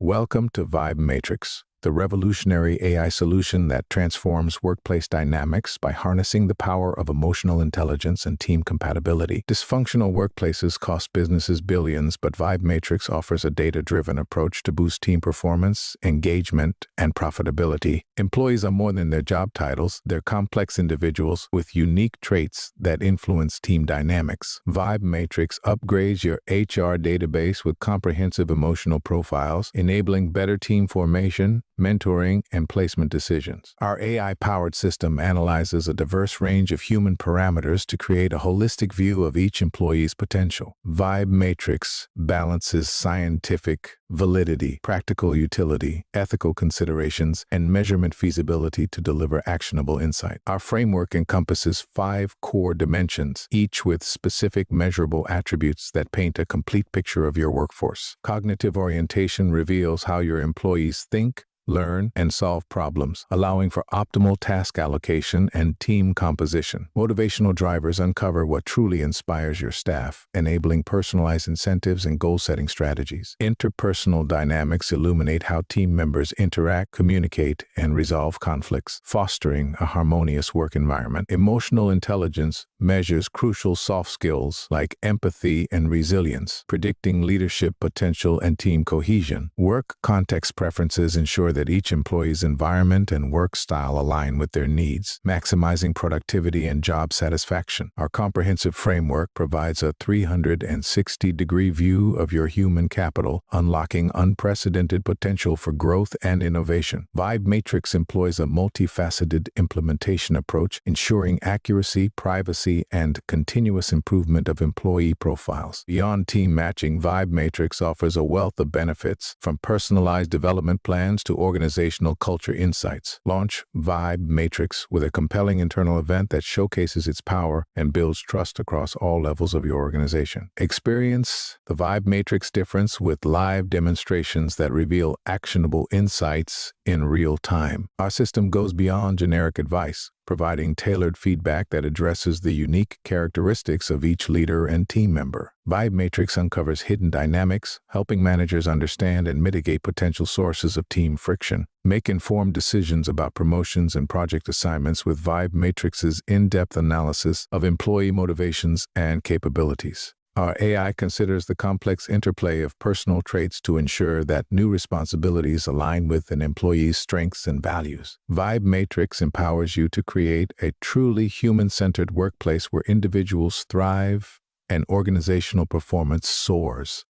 Welcome to VibeMatrix, the revolutionary AI solution that transforms workplace dynamics by harnessing the power of emotional intelligence and team compatibility. Dysfunctional workplaces cost businesses billions, but VibeMatrix offers a data-driven approach to boost team performance, engagement, and profitability. Employees are more than their job titles. They're complex individuals with unique traits that influence team dynamics. VibeMatrix upgrades your HR database with comprehensive emotional profiles, enabling better team formation, mentoring, and placement decisions. Our AI-powered system analyzes a diverse range of human parameters to create a holistic view of each employee's potential. VibeMatrix balances scientific validity, practical utility, ethical considerations, and measurement feasibility to deliver actionable insight. Our framework encompasses 5 core dimensions, each with specific measurable attributes that paint a complete picture of your workforce. Cognitive orientation reveals how your employees think, learn, and solve problems, allowing for optimal task allocation and team composition. Motivational drivers uncover what truly inspires your staff, enabling personalized incentives and goal-setting strategies. Interpersonal dynamics illuminate how team members interact, communicate, and resolve conflicts, fostering a harmonious work environment. Emotional intelligence measures crucial soft skills like empathy and resilience, predicting leadership potential and team cohesion. Work context preferences ensure that each employee's environment and work style align with their needs, maximizing productivity and job satisfaction. Our comprehensive framework provides a 360-degree view of your human capital, unlocking unprecedented potential for growth and innovation. VibeMatrix employs a multifaceted implementation approach, ensuring accuracy, privacy, and continuous improvement of employee profiles. Beyond team matching, VibeMatrix offers a wealth of benefits, from personalized development plans to organizational culture insights. Launch VibeMatrix with a compelling internal event that showcases its power and builds trust across all levels of your organization. Experience the VibeMatrix difference with live demonstrations that reveal actionable insights in real time. Our system goes beyond generic advice, providing tailored feedback that addresses the unique characteristics of each leader and team member. VibeMatrix uncovers hidden dynamics, helping managers understand and mitigate potential sources of team friction. Make informed decisions about promotions and project assignments with VibeMatrix's in-depth analysis of employee motivations and capabilities. Our AI considers the complex interplay of personal traits to ensure that new responsibilities align with an employee's strengths and values. VibeMatrix empowers you to create a truly human-centered workplace where individuals thrive and organizational performance soars.